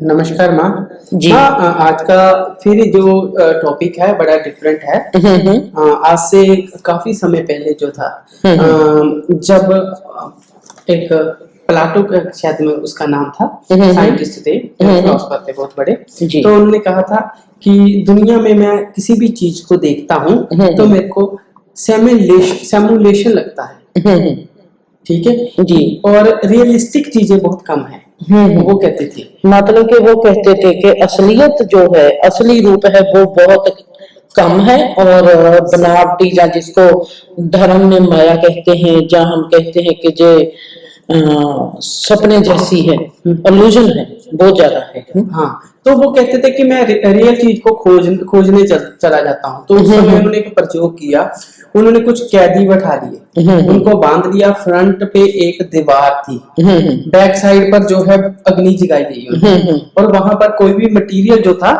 नमस्कार माँ। जी। माँ, आज का फिर जो टॉपिक है बड़ा डिफरेंट है। आज से काफी समय पहले जो था, जब एक प्लाटो का शायद में उसका नाम था, साइंटिस्ट थे, फिलोसोफर थे बहुत बड़े। जी। तो उन्होंने कहा था कि दुनिया में मैं किसी भी चीज को देखता हूँ तो मेरे को सिमुलेशन लगता है, ठीक है जी। और रियलिस्टिक चीजें बहुत कम है, वो कहते थे। मतलब कि वो कहते थे कि असलियत जो है, असली रूप है, वो बहुत कम है और बनावटी, या जिसको धर्म में माया कहते हैं, जहाँ हम कहते हैं कि जो सपने जैसी है, इल्यूजन है, बहुत ज्यादा है। हाँ, तो वो कहते थे कि मैं रियल चीज को खोजने चला जाता हूँ। तो उस समय उन्होंने एक प्रयोग किया, उन्होंने कुछ कैदी बैठा लिए, उनको बांध लिया। फ्रंट पे एक दीवार थी, बैक साइड पर जो है अग्नि जगाई गई, और वहां पर कोई भी मटेरियल जो था,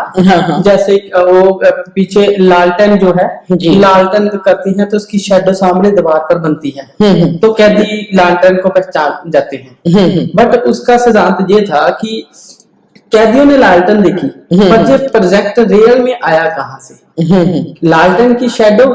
जैसे वो पीछे लालटेन जो है, लालटेन करती है तो उसकी शेडो सामने दीवार पर बनती है, तो कैदी लालटेन को पहचान जाते हैं। बट उसका सिद्धांत ये था कि कैदियों ने लालटेन देखी, पर ये प्रोजेक्ट रियल में आया कहाँ से? लालटेन की शेडो,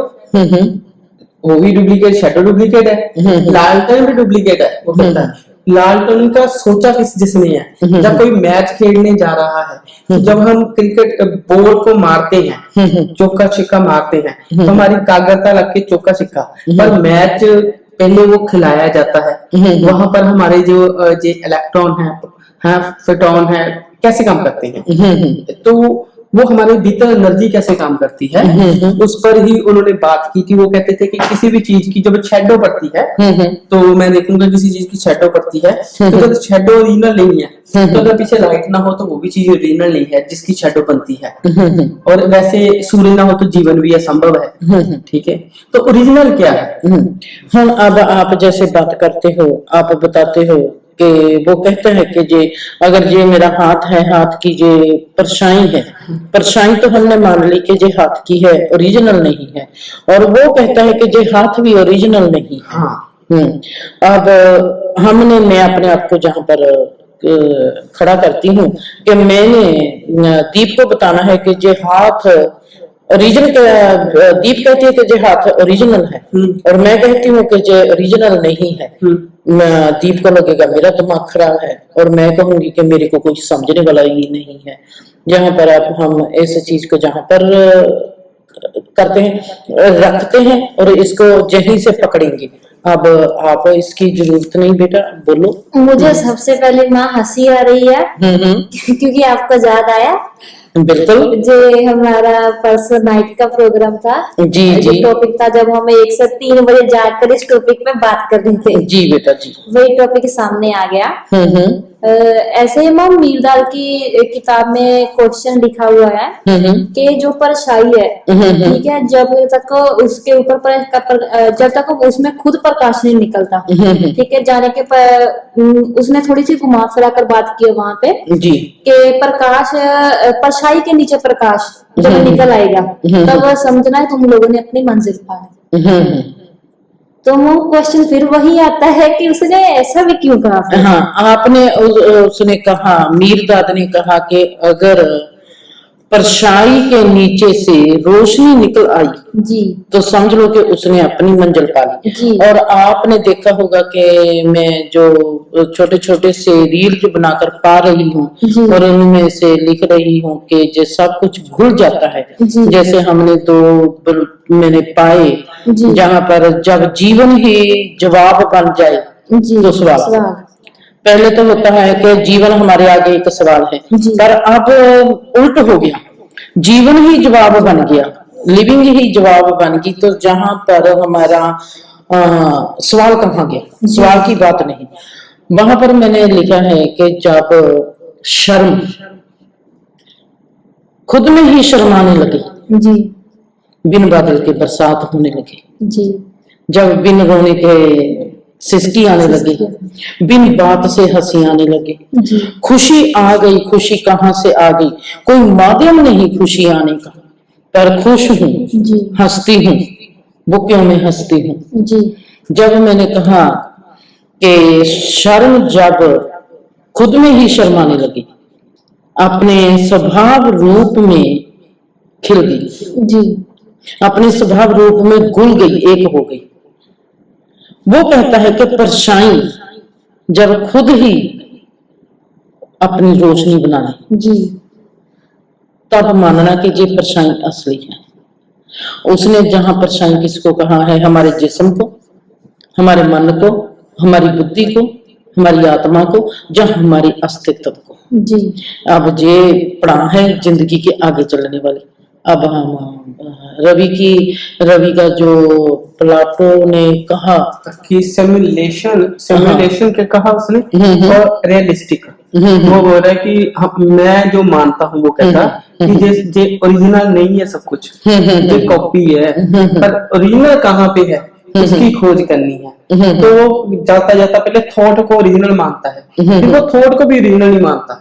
वो भी डुप्लीकेट, शेडो डुप्लीकेट है, लालटेन भी डुप्लीकेट है। वो कहता है लालटेन का सोचा जिसने है। जब कोई मैच खेलने जा रहा है, तो जब हम क्रिकेट बॉल को मारते हैं, चौका छिक्का मारते हैं, तो हमारी कागरता लग के चौका छिक्का, पर मैच पहले वो खिलाया जाता है, वहां पर हमारे जो इलेक्ट्रॉन है, फोटॉन है, कैसे काम करते हैं, तो वो हमारे भीतर एनर्जी कैसे काम करती है, उस पर ही उन्होंने बात की थी। वो कहते थे कि किसी भी चीज की जब शेडो पड़ती है, तो मैं देखूंगा किसी चीज की शेडो पड़ती है, तो अगर शेडो ओरिजिनल नहीं है, तो अगर पीछे लाइट ना हो तो वो भी चीज ओरिजिनल नहीं है जिसकी शेडो बनती है। और वैसे सूर्य ना हो तो जीवन भी असंभव है, ठीक है। तो ओरिजिनल क्या है? हम अब आप जैसे बात करते हो, आप बताते हो कि वो कहते हैं कि जे अगर ये मेरा हाथ है, हाथ की जे परछाई है, परछाई तो हमने मान ली कि जे हाथ की है, ओरिजिनल नहीं है, और वो कहता है कि जे हाथ भी ओरिजिनल नहीं है। अब हमने, मैं अपने आप को जहां पर खड़ा करती हूँ कि मैंने दीप को बताना है कि जे हाथ ओरिजिनल, दीप कहती है कि जे हाथ ओरिजिनल है, और मैं कहती हूँ कि जे ओरिजिनल नहीं है। दीप को लगेगा मेरा दिमाग खराब है, और मैं कहूंगी कि मेरे को कोई समझने वाला ही नहीं है। जहां पर आप हम इस चीज को जहां पर करते हैं, रखते हैं, और इसको यहीं से पकड़ेंगे। अब आप इसकी जरूरत नहीं बेटा, बोलो। मुझे सबसे पहले माँ हंसी आ रही है, क्योंकि आपको याद आया बिल्कुल जो हमारा परसों नाइट का प्रोग्राम था, जी टॉपिक था, जब हम 1 से 3 बजे जाकर इस टॉपिक पे बात कर रहे थे। जी बेटा जी, वही टॉपिक सामने आ गया। ऐसे ही मैम मीरदाल की किताब में क्वेश्चन लिखा हुआ है कि जो परछाई है, ठीक है, जब तक उसके ऊपर जब तक उसमें खुद प्रकाश नहीं निकलता, ठीक है, जाने के उसने थोड़ी सी घुमा फिरा कर बात की वहां पे जी कि प्रकाश, परछाई के नीचे प्रकाश जब निकल आएगा, तब समझना है तुम लोगों ने अपनी मंजिल पाई। तो वो क्वेश्चन फिर वही आता है कि उसने ऐसा भी क्यों कहा? हाँ, आपने उसने कहा, मीरदाद ने कहा कि अगर परछाई के नीचे से रोशनी निकल आई जी, तो समझ लो कि उसने अपनी मंजिल पा ली। और आपने देखा होगा कि मैं जो छोटे छोटे से रील्स बनाकर पा रही हूँ, और उनमें से लिख रही हूँ कि जो सब कुछ भूल जाता है। जैसे हमने मैंने पाए, जहाँ पर जब जीवन ही जवाब बन जाए तो सवाल। पहले तो होता है कि जीवन हमारे आगे एक सवाल है, पर अब उल्ट हो गया, जीवन ही जवाब बन गया, लिविंग ही जवाब बन गई। तो जहां पर हमारा सवाल कहाँ गया, सवाल की बात नहीं। वहां पर मैंने लिखा है कि जब शर्म खुद में ही शर्माने लगे, जी, बिन बादल के बरसात होने लगे, जी, जब बिन रोने के सिसकी आने लगी, बिन बात से हंसी आने लगे, खुशी आ गई, खुशी कहाँ से आ गई, कोई माध्यम नहीं खुशी आने का, पर खुश हूँ, हंसती हूँ, वो क्यों मैं हंसती हूँ। जब मैंने कहा कि शर्म जब खुद में ही शर्माने लगी, अपने स्वभाव रूप में खिल गई, जी अपने स्वभाव रूप में घुल गई, एक हो गई। वो कहता है कि परछाई जब खुद ही अपनी रोशनी बनाए जी तब मानना कि ये परछाई असली है। उसने जहां परछाई किसको कहा है? हमारे जिस्म को, हमारे मन को, हमारी बुद्धि को, हमारी आत्मा को, जहां हमारी अस्तित्व को। जी अब ये पड़ा है जिंदगी के आगे चलने वाली। अब हम रवि का जो प्लाटो ने कहा कि सिमुलेशन के कहा उसने, और रियलिस्टिक। वो बोल रहा है कि मैं जो मानता हूँ, वो कहता कि ये ओरिजिनल नहीं है, सब कुछ ये कॉपी है, पर ओरिजिनल कहाँ पे है उसकी खोज करनी है। तो वो जाता जाता पहले थॉट को ओरिजिनल मानता है, फिर वो थॉट को भी ओरिजिनल नहीं मानता।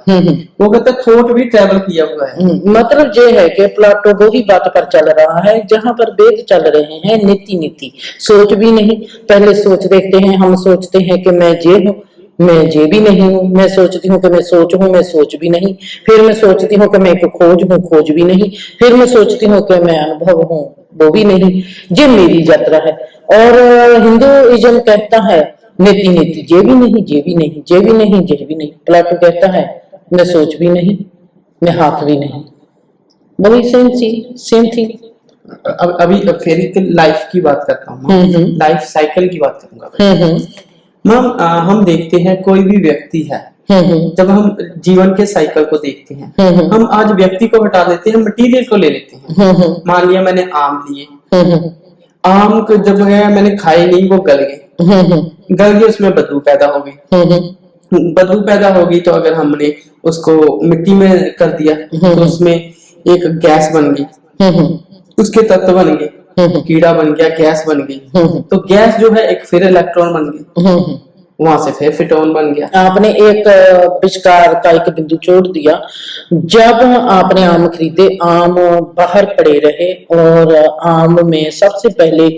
वो कहता है थॉट भी ट्रेवल किया हुआ है। मतलब ये है कि प्लाटो वही बात पर चल रहा है जहां पर वेद चल रहे हैं, नीति सोच भी नहीं। पहले सोच देखते हैं, हम सोचते हैं कि मैं ये हूँ, मैं ये भी नहीं हूँ। मैं सोचती हूँ कि मैं सोच हूँ, मैं सोच भी नहीं। फिर मैं सोचती हूँ कि मैं एक खोज हूँ, खोज भी नहीं। फिर मैं सोचती हूँ कि मैं अनुभव हूँ, वो भी नहीं। ये मेरी यात्रा है। और हिंदुइज्म कहता है नीति ये भी नहीं, ये भी नहीं, ये भी नहीं, ये भी नहीं। प्लाटो कहता है मैं सोच भी नहीं, मैं हाथ भी नहीं। वही सेम थी। अभी फेरिकल लाइफ की बात करता हूँ, लाइफ साइकिल की बात करूंगा। मैम हम देखते हैं कोई भी व्यक्ति है, जब हम जीवन के साइकिल को देखते हैं, हम आज व्यक्ति को हटा देते हैं, मटेरियल को ले लेते हैं। मान लिया मैंने आम लिए, आम को जब मैंने खाए नहीं, वो गल गए, उसमें बदबू पैदा हो गई। बदबू पैदा होगी तो अगर हमने उसको मिट्टी में कर दिया तो उसमें एक गैस बन गई, उसके तत्व बन गए, कीड़ा बन गया, गैस बन गई। तो गैस जो है एक फिर इलेक्ट्रॉन बन गई, वहां से फिर फिटोन बन गया। आपने एक विचार का एक बिंदु छोड़ दिया। जब आपने आम खरीदे, आम बाहर पड़े रहे और आम में सबसे पहले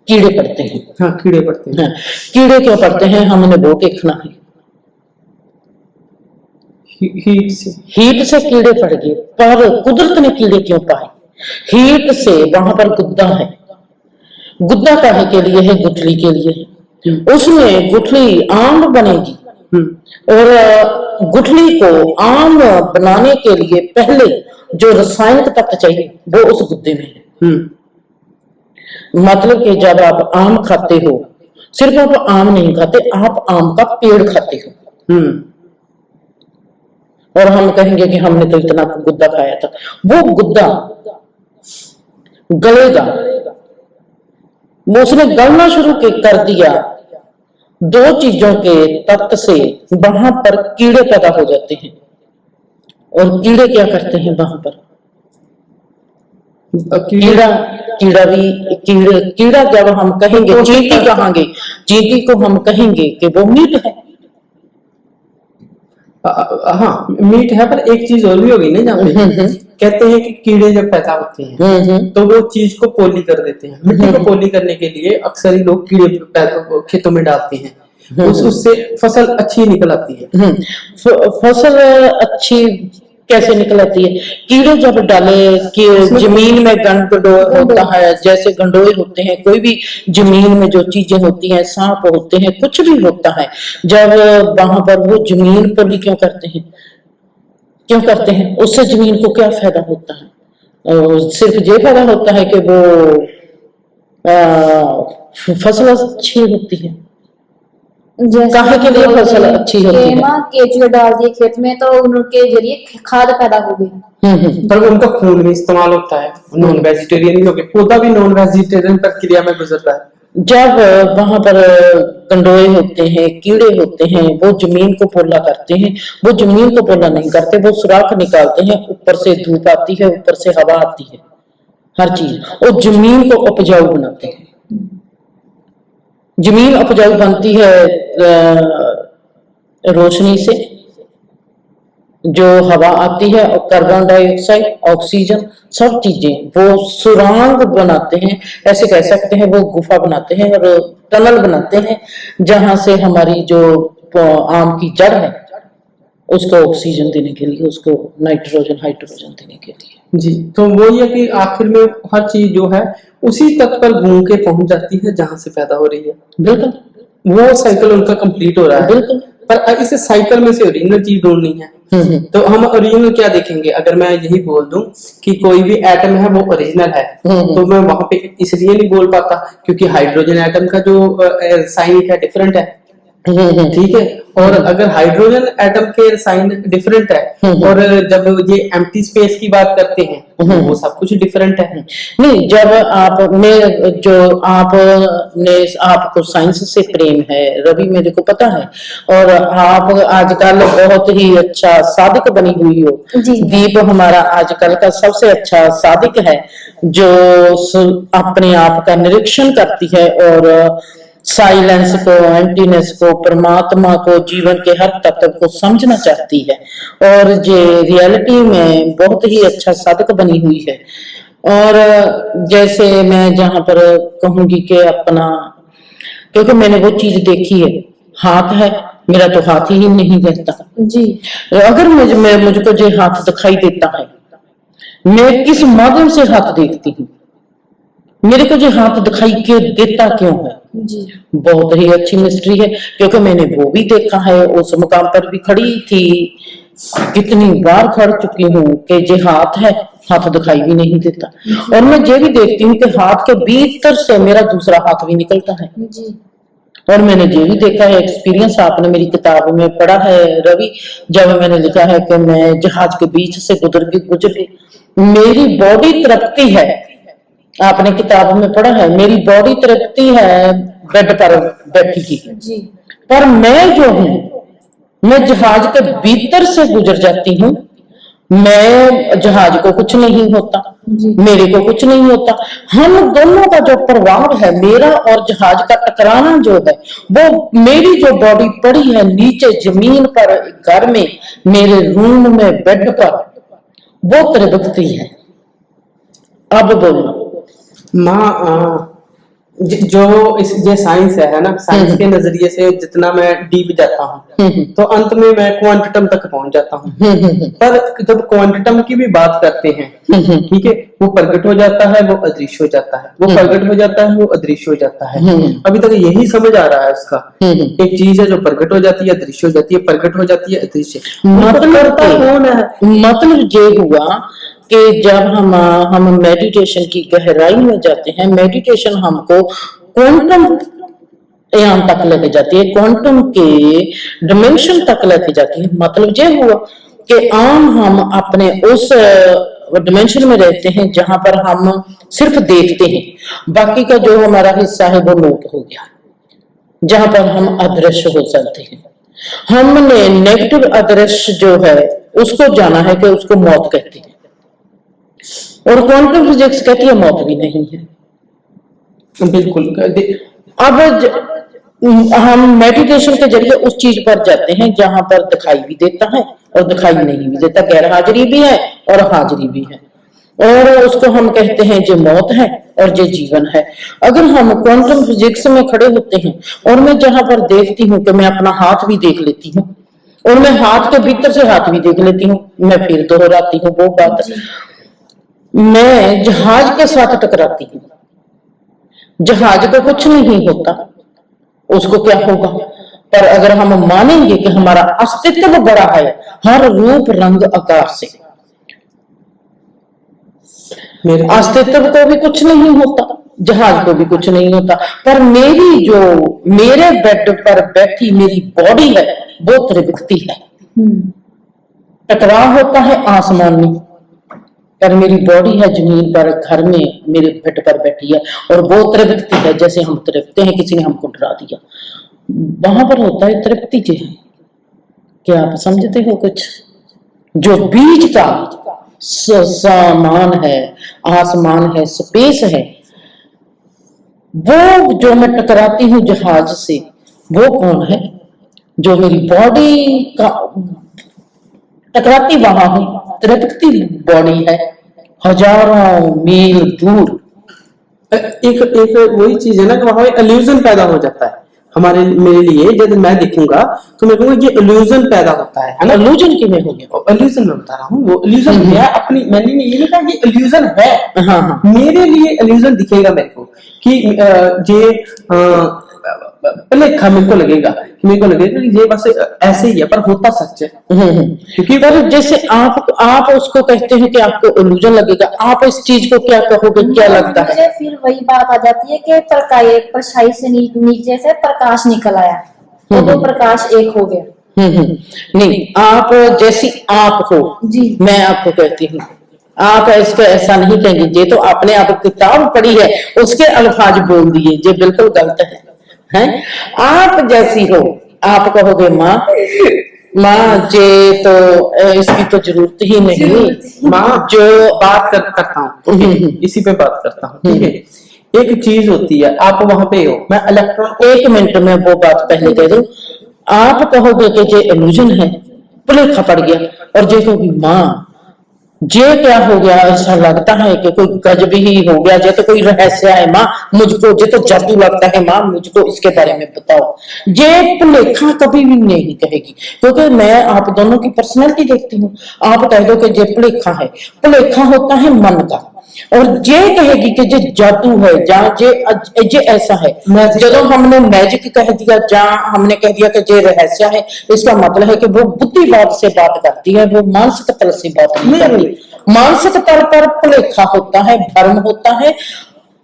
कीड़े पड़ते हैं। हाँ, कीड़े पड़ते हैं। हाँ, कीड़े क्यों पड़ते हैं? हमने वो देखना है। हीट से कीड़े पड़ गए, पर कुदरत ने कीड़े क्यों पाए? हीट से वहां पर गुद्दा है। गुद्दा काहे के लिए है? गुठली के लिए है। उसमें गुठली आम बनेगी, और गुठली को आम बनाने के लिए पहले जो रासायनिक तत्व चाहिए वो उस गुद्दे में है। मतलब कि जब आप आम खाते हो, सिर्फ आप आम नहीं खाते, आप आम का पेड़ खाते हो। और हम कहेंगे कि हमने तो इतना गुद्दा खाया था। वो गुद्दा गलेगा, उसने गलना शुरू कर दिया। दो चीजों के तत्व से वहां पर कीड़े पैदा हो जाते हैं। और कीड़े क्या करते हैं वहां पर? कीड़ा जब हम कहेंगे, चींटी कहेंगे, चींटी को हम कहेंगे कि वो मीट है। हाँ, मीट है, पर एक चीज और भी होगी ना, जहाँ पे कहते हैं कि कीड़े जब पैदा होते हैं तो वो चीज को पोली कर देते हैं। मिट्टी को पोली करने के लिए अक्सर ही लोग कीड़े खेतों में डालते हैं, उससे फसल अच्छी निकल आती है। फसल अच्छी कैसे निकल आती है? कीड़े जब डाले कि जमीन में गंडोए होता है, जैसे गंडोए होते हैं, कोई भी जमीन में जो चीजें होती हैं, सांप होते हैं, कुछ भी होता है, जब वहां पर वो जमीन पोली क्यों करते हैं? क्यों करते हैं? उससे जमीन को क्या फायदा होता है? सिर्फ ये फायदा होता है कि वो फसल अच्छी होती है। काहे के लिए फसल अच्छी होती है? केचुए डाल दिए खेत में तो उनके जरिए खाद पैदा हो गई। पर उनका खून भी इस्तेमाल होता है, नॉन वेजिटेरियन ही हो गए, पौधा भी नॉन वेजिटेरियन प्रक्रिया में गुजरता है। जब वहां पर गंडोए होते हैं, कीड़े होते हैं, वो जमीन को पोला करते हैं। वो जमीन को पोला नहीं करते, वो सुराख निकालते हैं, ऊपर से धूप आती है, ऊपर से हवा आती है, हर चीज, और जमीन को उपजाऊ बनाते हैं। जमीन उपजाऊ बनती है रोशनी से, जो हवा आती है, और कार्बन डाइऑक्साइड, ऑक्सीजन, सब चीजें वो सुरंग बनाते हैं, ऐसे कह सकते हैं। वो गुफा बनाते हैं और टनल बनाते हैं, जहां से हमारी जो आम की जड़ है उसको ऑक्सीजन देने के लिए, उसको नाइट्रोजन हाइड्रोजन देने के लिए। जी, तो वो ये कि आखिर में हर चीज जो है उसी तक पर घूम के पहुंच जाती है जहां से पैदा हो रही है। बिल्कुल, वो साइकिल उनका कंप्लीट हो रहा है। बिल्कुल। पर इस साइकिल में से ओरिजिनल चीज ढूंढनी है, तो हम ओरिजिनल क्या देखेंगे? अगर मैं यही बोल दूं कि कोई भी एटम है वो ओरिजिनल है, तो मैं वहां पे इसलिए नहीं बोल पाता क्योंकि हाइड्रोजन एटम का जो साइन है डिफरेंट है, ठीक है। और अगर हाइड्रोजन एटम के साइन डिफरेंट है और जब ये एम्प्टी स्पेस की बात करते हैं तो वो सब कुछ डिफरेंट है। नहीं, जब आप में जो आपको साइंस से प्रेम है रवि, मेरे को पता है, और आप आजकल बहुत ही अच्छा सादिक बनी हुई हो। जी। दीप हमारा आजकल का सबसे अच्छा सादिक है, जो अपने आप का निरीक्षण करती है और साइलेंस को, एम्प्टीनेस को, परमात्मा को, जीवन के हर तत्व को समझना चाहती है, और ये रियलिटी में बहुत ही अच्छा साधक बनी हुई है। और जैसे मैं जहां पर कहूंगी कि अपना, क्योंकि मैंने वो चीज देखी है, हाथ है मेरा तो हाथ ही नहीं रहता जी। अगर मुझको जो हाथ दिखाई देता है, मैं किस माध्यम से हाथ देखती हूँ, मेरे को जो हाथ दिखाई के देता क्यों है, जी। बहुत ही अच्छी मिस्ट्री है। क्योंकि मैंने वो भी देखा है, उस मुकाम पर भी खड़ी थी, कितनी बार खड़ चुकी हूँ कि जो हाथ है, हाथ दिखाई भी नहीं देता। और मैं ये भी देखती हूँ कि हाथ के भीतर से मेरा दूसरा हाथ भी निकलता है। जी। और मैंने ये भी देखा है, एक्सपीरियंस आपने मेरी किताब में पढ़ा है रवि, जब मैंने लिखा है कि मैं जहाज के बीच से गुजरी, मेरी बॉडी तड़पती है, आपने किताब में पढ़ा है, मेरी बॉडी तड़पती है बेड पर बैठी की, जी। पर मैं जो हूं, मैं जहाज के भीतर से गुजर जाती हूँ, मैं जहाज को कुछ नहीं होता, मेरे को कुछ नहीं होता। हम दोनों का जो प्रभाव है, मेरा और जहाज का टकराना जो है, वो मेरी जो बॉडी पड़ी है नीचे जमीन पर, घर में, मेरे रूम में, बेड पर, वो तड़पती है। अब बोलो माँ, जो ये साइंस है ना, साइंस के नजरिए से जितना मैं डीप जाता हूँ तो अंत में मैं क्वांटम तक पहुंच जाता हूँ। पर जब क्वांटम की भी बात करते हैं, ठीक है, वो प्रकट हो जाता है, वो अदृश्य हो जाता है, वो प्रकट हो जाता है, वो अदृश्य हो जाता है। अभी तक यही समझ आ रहा है उसका। एक चीज है जो प्रकट हो जाती है, अदृश्य हो जाती है, प्रकट हो जाती है, अदृश्य। मतलब कौन है? मतलब ये हुआ कि जब हम मेडिटेशन की गहराई में जाते हैं, मेडिटेशन हमको क्वांटम यान तक लेके जाती है, क्वांटम के डिमेंशन तक लेके जाती है। मतलब ये हुआ कि हम अपने उस डिमेंशन में रहते हैं जहां पर हम सिर्फ देखते हैं, बाकी का जो हमारा हिस्सा है वो लोप हो गया, जहां पर हम अदृश्य हो सकते हैं। हमने नेगेटिव अदृश्य जो है उसको जाना है कि उसको मौत कहते हैं, और क्वांटम फिजिक्स कहती है मौत भी नहीं है। बिल्कुल। अब हम मेडिटेशन के जरिए उस चीज पर जाते हैं जहां पर दिखाई भी देता है और दिखाई नहीं भी देता, गैर हाजिरी भी है और हाजिरी भी है, और उसको हम कहते हैं जो मौत है और जो जीवन है। अगर हम क्वांटम फिजिक्स में खड़े होते हैं और मैं जहां पर देखती हूँ कि मैं अपना हाथ भी देख लेती हूँ, और मैं हाथ के भीतर से हाथ भी देख लेती हूँ, मैं फिर दोहराती हूँ वो बात, मैं जहाज के साथ टकराती हूँ, जहाज को कुछ नहीं होता, उसको क्या होगा। पर अगर हम मानेंगे कि हमारा अस्तित्व बड़ा है हर रूप रंग आकार से, अस्तित्व को भी कुछ नहीं होता, जहाज को भी कुछ नहीं होता, पर मेरे बेड पर बैठी मेरी बॉडी है वो त्रिभक्ति है। टकराव होता है आसमान में, पर मेरी बॉडी है जमीन पर, घर में मेरे बेड पर बैठी है, और वो तृप्ति है। जैसे हम तृप्ते हैं, किसी ने हमको डरा दिया, वहां पर होता है तृप्ति जो है। क्या आप समझते हो कुछ? जो बीच का सामान है, आसमान है, स्पेस है, वो जो मैं टकराती हूँ जहाज से, वो कौन है? जो मेरी बॉडी का टकराती वहां हूं, तृप्ति बॉडी है हजारों मील दूर। एक वही चीज है ना कि वहां इल्यूजन पैदा हो जाता है। हमारे मेरे लिए जब मैं देखूंगा तो मैं कहूंगा ये इल्यूजन पैदा होता है ना। इल्यूजन की में हो गया, इल्यूजन मैं बता रहा हूँ, वो इल्यूजन है अपनी, मैंने ये नहीं कहा ये इल्यूजन है। हाँ हाँ मेरे लिए इल्यूजन दिखेगा मेरे को कि ये लेखा मेरे को लगेगा कि ये बस ऐसे ही है, पर होता सच है। क्योंकि पर जैसे आप उसको कहते हैं कि आपको इल्यूजन लगेगा, आप इस चीज को क्या कहोगे, क्या लगता है? मुझे फिर वही बात आ जाती है कि परछाई से नीचे से प्रकाश निकल आया तो वो प्रकाश एक हो गया। नहीं, आप जैसी आप हो जी। मैं आपको कहती हूँ, आप इसको ऐसा नहीं कहेंगे, ये तो आपने आप किताब पढ़ी है उसके अल्फाज बोल दिए, ये बिल्कुल गलत है। हैं? आप जैसी हो, आप कहोगे माँ जे तो इसकी तो जरूरत ही नहीं, माँ जो बात करता हूँ इसी पे बात करता हूँ, ठीक है। एक चीज होती है, आप वहां पे हो, मैं इलेक्ट्रॉन, 1 मिनट में वो बात पहले दे दूं। आप कहोगे कि ये इल्यूजन है, भुलेखा पड़ गया, और जे कहोगी माँ जे क्या हो गया, ऐसा लगता है कि कोई गजब ही हो गया, जे तो कोई रहस्य है माँ, मुझको जे तो जादू लगता है माँ, मुझको इसके बारे में बताओ। ये भुलेखा कभी भी नहीं कहेगी, क्योंकि मैं आप दोनों की पर्सनैलिटी देखती हूँ। आप कह दो कि ये भुलेखा है, भुलेखा होता है मन का, और ये कहेगी कि ये जादू है, जहाँ ये ऐसा है। जो हमने मैजिक कह दिया, जहाँ हमने कह दिया कि ये रहस्य है, इसका मतलब है कि वो बुद्धिवाद से बात करती है, वो मानसिक तल से बात नहीं करती। मानसिक तल पर भुलेखा होता है, भ्रम होता है,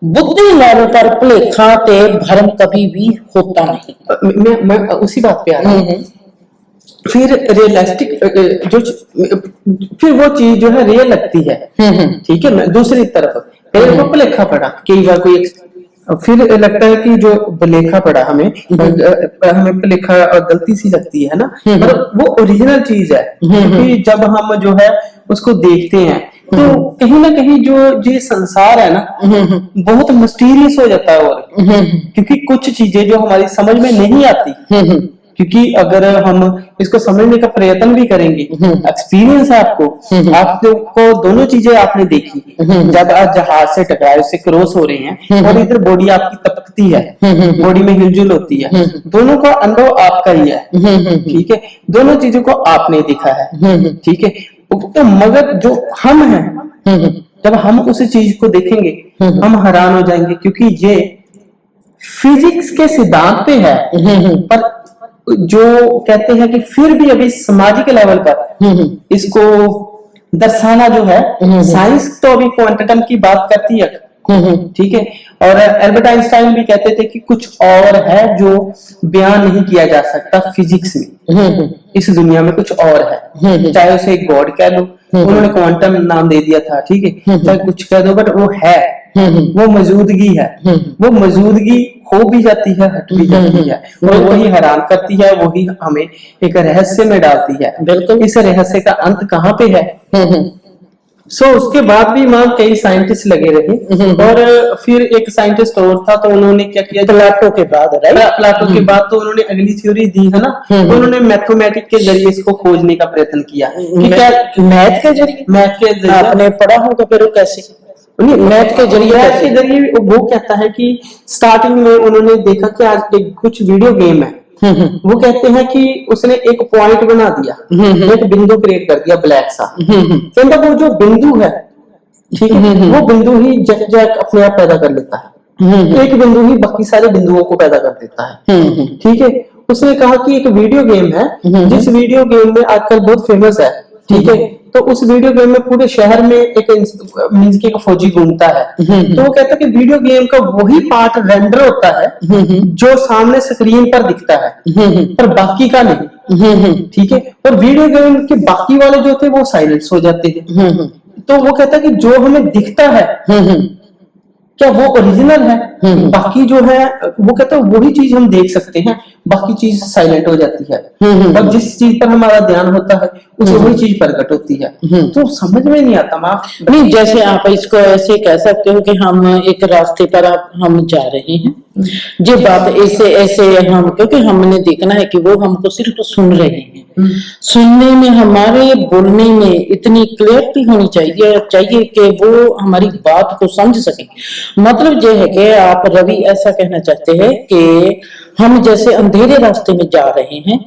बुद्धि लेवल पर भुलेखा ते भ्रम कभी भी होता नहीं। मैं उसी बात पे आ रहा हूँ। फिर रियलिस्टिक फिर वो चीज जो है रियल लगती है, ठीक है। मैं दूसरी तरफ पहले तो भुलेखा पड़ा, कई बार कोई फिर लगता है कि जो भुलेखा पड़ा हमें भुलेखा गलती सी लगती है ना, मतलब वो ओरिजिनल चीज है। क्योंकि जब हम जो है उसको देखते हैं तो कहीं ना कहीं जो ये संसार है ना बहुत मिस्टीरियस हो जाता है, और क्योंकि कुछ चीजें जो हमारी समझ में नहीं आती, क्योंकि अगर हम इसको समझने का प्रयत्न भी करेंगे, एक्सपीरियंस है आपको दोनों चीजें आपने देखी, जब आप जहाज से टकराए, उससे क्रॉस हो रहे हैं और इधर बॉडी आपकी तपकती है, बॉडी में हिलजुल होती है, दोनों का अनुभव आपका ही है, ठीक है। दोनों चीजों को आपने देखा है, ठीक है। तो मगर जो हम हैं, जब हम उस चीज को देखेंगे हम हैरान हो जाएंगे, क्योंकि ये फिजिक्स के सिद्धांत पे है, पर जो कहते हैं कि फिर भी अभी सामाजिक लेवल पर इसको दर्शाना जो है, साइंस तो अभी क्वांटम की बात करती है, ठीक है। और एल्बर्ट आइंस्टाइन भी कहते थे कि कुछ और है जो बयान नहीं किया जा सकता फिजिक्स में, इस दुनिया में कुछ और है, चाहे उसे गॉड कह लो, उन्होंने क्वांटम नाम दे दिया था, ठीक है, चाहे कुछ कह दो, बट वो है, वो मौजूदगी है, वो मौजूदगी हो भी जाती है, हट भी जाती है, और वही हैरान करती है, वही हमें एक रहस्य में डालती है। बिल्कुल। इस रहस्य का अंत कहाँ पे है? उसके बाद भी वहां कई साइंटिस्ट लगे रहे, और फिर एक साइंटिस्ट और था, तो उन्होंने क्या किया, प्लेटो के बाद, प्लेटो के बाद तो उन्होंने अगली थ्योरी दी है ना, तो उन्होंने मैथमेटिक के जरिए इसको खोजने का प्रयत्न किया कि क्या मैथ के जरिए आपने पढ़ा हो, तो फिर कैसे मैथ के जरिए वो कहता है कि स्टार्टिंग में उन्होंने देखा कि आज कुछ वीडियो गेम है, वो कहते हैं कि उसने एक पॉइंट बना दिया, एक बिंदु क्रिएट कर दिया ब्लैक सा, कहता वो जो बिंदु है, ठीक है, वो बिंदु ही जैक अपने आप पैदा कर लेता है, एक बिंदु ही बाकी सारे बिंदुओं को पैदा कर देता है, ठीक है। उसने कहा कि एक वीडियो गेम है, जिस वीडियो गेम में आजकल बहुत फेमस है, ठीक है, तो उस वीडियो गेम में पूरे शहर में एक मींस की एक फौजी घूमता है, तो वो कहता है कि वीडियो गेम का वही पार्ट रेंडर होता है जो सामने स्क्रीन पर दिखता है, पर बाकी का नहीं, ठीक है। और वीडियो गेम के बाकी वाले जो थे वो साइलेंस हो जाते थे, तो वो कहता है कि जो हमें दिखता है क्या वो ओरिजिनल है, बाकी जो है वो कहता है वही चीज हम देख सकते हैं, बाकी चीज साइलेंट हो जाती है, और जिस चीज पर हमारा ध्यान होता है उसमें वही चीज प्रकट होती है। तो समझ में नहीं आता माँ, नहीं, जैसे आप इसको ऐसे कह सकते हो कि हम एक रास्ते पर हम जा रहे हैं, ये बात ऐसे ऐसे हम, क्योंकि हमने देखना है कि वो हमको सिर्फ सुन रहे हैं, सुनने में हमारे बोलने में इतनी क्लियरिटी होनी चाहिए कि वो हमारी बात को समझ सके। मतलब ये है कि आप रवि ऐसा कहना चाहते हैं कि हम जैसे अंधेरे रास्ते में जा रहे हैं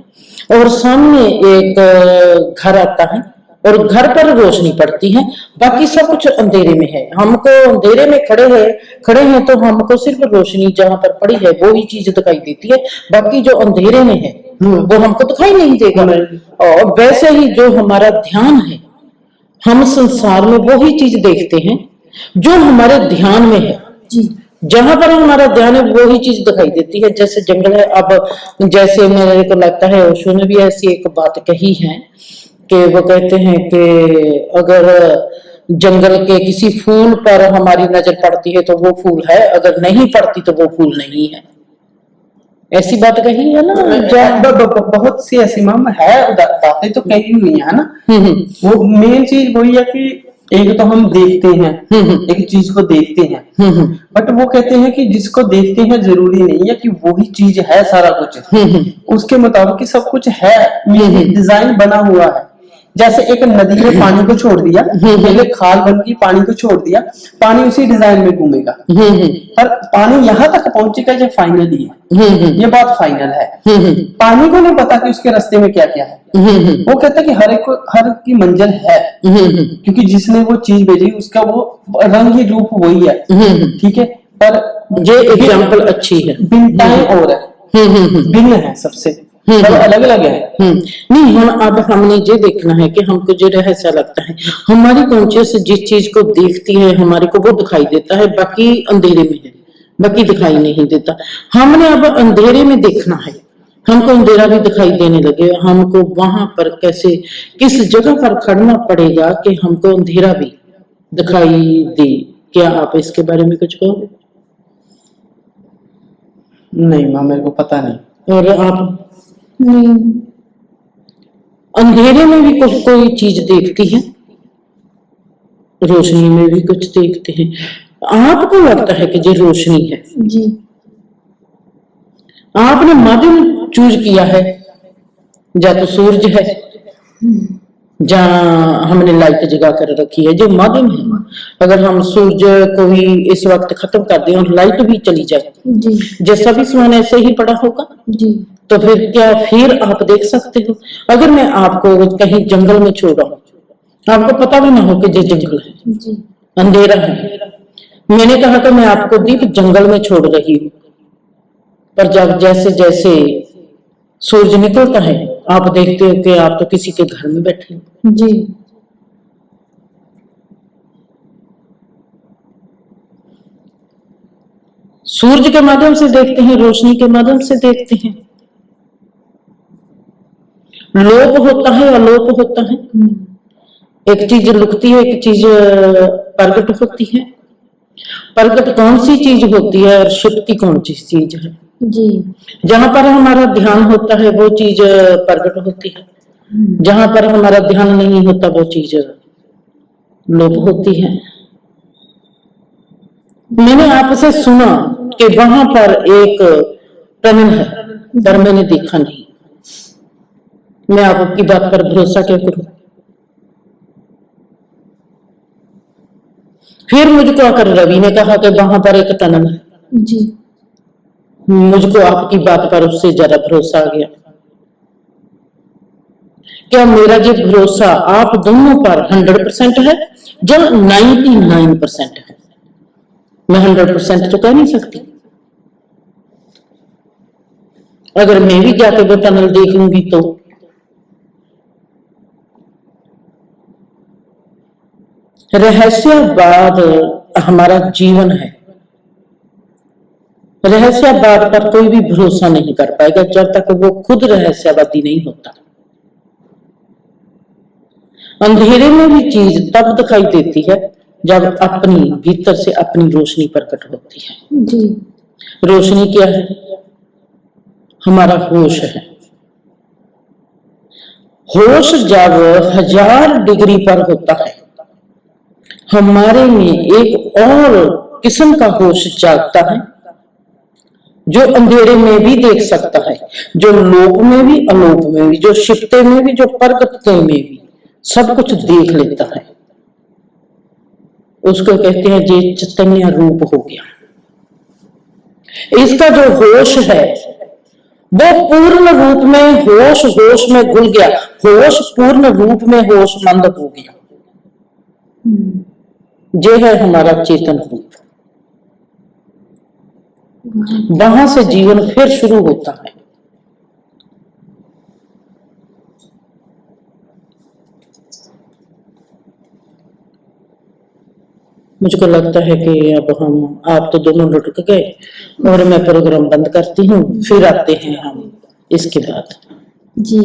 और सामने एक घर आता है और घर पर रोशनी पड़ती है, बाकी सब कुछ अंधेरे में है। हमको अंधेरे में खड़े हैं तो हमको सिर्फ रोशनी जहां पर पड़ी है वो ही चीज दिखाई देती है, बाकी जो अंधेरे में है वो हमको दिखाई नहीं देगा। और वैसे ही जो हमारा ध्यान है, हम संसार में वो ही चीज देखते हैं जो हमारे ध्यान में है जी। जहां पर हमारा ध्यान है वो ही चीज दिखाई देती है। जैसे जंगल है, अब जैसे मेरे को लगता है ओशो ने भी ऐसी एक बात कही है कि वो कहते हैं कि अगर जंगल के किसी फूल पर हमारी नजर पड़ती है तो वो फूल है, अगर नहीं पड़ती तो वो फूल नहीं है। ऐसी बात कही है ना, बहुत सी ऐसी मैम है, बातें तो कही हुई है ना। वो मेन चीज वही है कि एक तो हम देखते हैं, एक चीज को देखते हैं, बट वो कहते हैं कि जिसको देखते हैं जरूरी नहीं है कि वही चीज है सारा कुछ, उसके मुताबिक ही सब कुछ है, डिजाइन बना हुआ है। जैसे एक नदी में पानी को छोड़ दिया, पहले खाल बन गई, पानी को छोड़ दिया, पानी उसी डिजाइन में घूमेगा, पर पानी यहाँ तक पहुंचेगा जो फाइनली है, ये बात फाइनल है। पानी को नहीं पता कि उसके रास्ते में क्या क्या है, वो कहता है कि हर एक की मंजिल है, क्योंकि जिसने वो चीज भेजी उसका वो रंग ही रूप वही है, ठीक है। पर ये एग्जाम्पल अच्छी है, भिन्नताएं और है, भिन्न है सबसे, अलग अलग है। नहीं, हम अब हमने ये देखना है कि हमको जो ऐसा लगता है, हमारी कॉन्शियस जिस चीज को देखती है हमारे को वो दिखाई देता है, बाकी अंधेरे में है, बाकी दिखाई नहीं देता। हमने अब अंधेरे में देखना है, हमको अंधेरा भी दिखाई देने लगे, हमको वहां पर कैसे किस जगह पर खड़ना पड़ेगा कि हमको अंधेरा भी दिखाई दे। क्या आप इसके बारे में कुछ कहोगे? नहीं माँ, मेरे को पता नहीं। और आप अंधेरे में भी कुछ कोई चीज देखती है, रोशनी में भी कुछ देखते हैं। आपको लगता है कि ये रोशनी है जी, आपने माध्यम चूज किया है, या तो सूरज है जहां हमने लाइट जगा कर रखी है जो माध्यम है। अगर हम सूरज को भी इस वक्त खत्म कर दें और लाइट भी चली जाए जी, जैसा भी सामान ऐसे ही पड़ा होगा जी, तो फिर क्या फिर आप देख सकते हो? अगर मैं आपको कहीं जंगल में छोड़ रहा हूँ, आपको पता भी ना हो कि ये जंगल है जी, अंधेरा है, मैंने कहा कि मैं आपको दीप जंगल में छोड़ रही हूँ, पर जब जैसे जैसे सूरज निकलता है आप देखते हो कि आप तो किसी के घर में बैठे हो जी। सूरज के माध्यम से देखते हैं, रोशनी के माध्यम से देखते हैं, लोप होता है अलोप होता है, एक चीज लुकती है, एक चीज प्रकट होती है। प्रकट कौन सी चीज होती है और छिपती कौन सी चीज है जी। जहां पर हमारा ध्यान होता है वो चीज प्रकट होती है, जहां पर हमारा ध्यान नहीं होता वो चीज लोप होती है। मैंने आपसे सुना कि वहां पर एक टनल है, पर मैंने देखा नहीं, मैं आपकी बात पर भरोसा क्या करूं? फिर मुझको आकर रवि ने कहा कि वहां पर एक टनल है जी, मुझको आपकी बात पर उससे ज्यादा भरोसा आ गया। क्या मेरा जो भरोसा आप दोनों पर 100% है या 99% है? मैं 100% तो कह नहीं सकती। अगर मैं भी जाके वो टनल देख लूंगी तो रहस्यवाद हमारा जीवन है, रहस्यवाद पर कोई भी भरोसा नहीं कर पाएगा जब तक वो खुद रहस्यवादी नहीं होता। अंधेरे में भी चीज तब दिखाई देती है जब अपनी भीतर से अपनी रोशनी प्रकट होती है जी। रोशनी क्या है? हमारा होश है। होश जब 1000 डिग्री पर होता है, हमारे में एक और किस्म का होश जागता है, जो अंधेरे में भी देख सकता है, जो लोक में भी अलोक में भी, जो शिफ्टे में भी, जो प्रगटते में भी, सब कुछ देख लेता है। उसको कहते हैं जे चैतन्य रूप हो गया। इसका जो होश है वो पूर्ण रूप में होश में घुल गया, होश पूर्ण रूप में होशमंद हो गया। ये है हमारा चेतन रूप। वहां से जीवन फिर शुरू होता है। मुझको लगता है कि अब आप तो दोनों लुढ़क गए और मैं प्रोग्राम बंद करती हूँ, फिर आते हैं हम इसके बाद। जी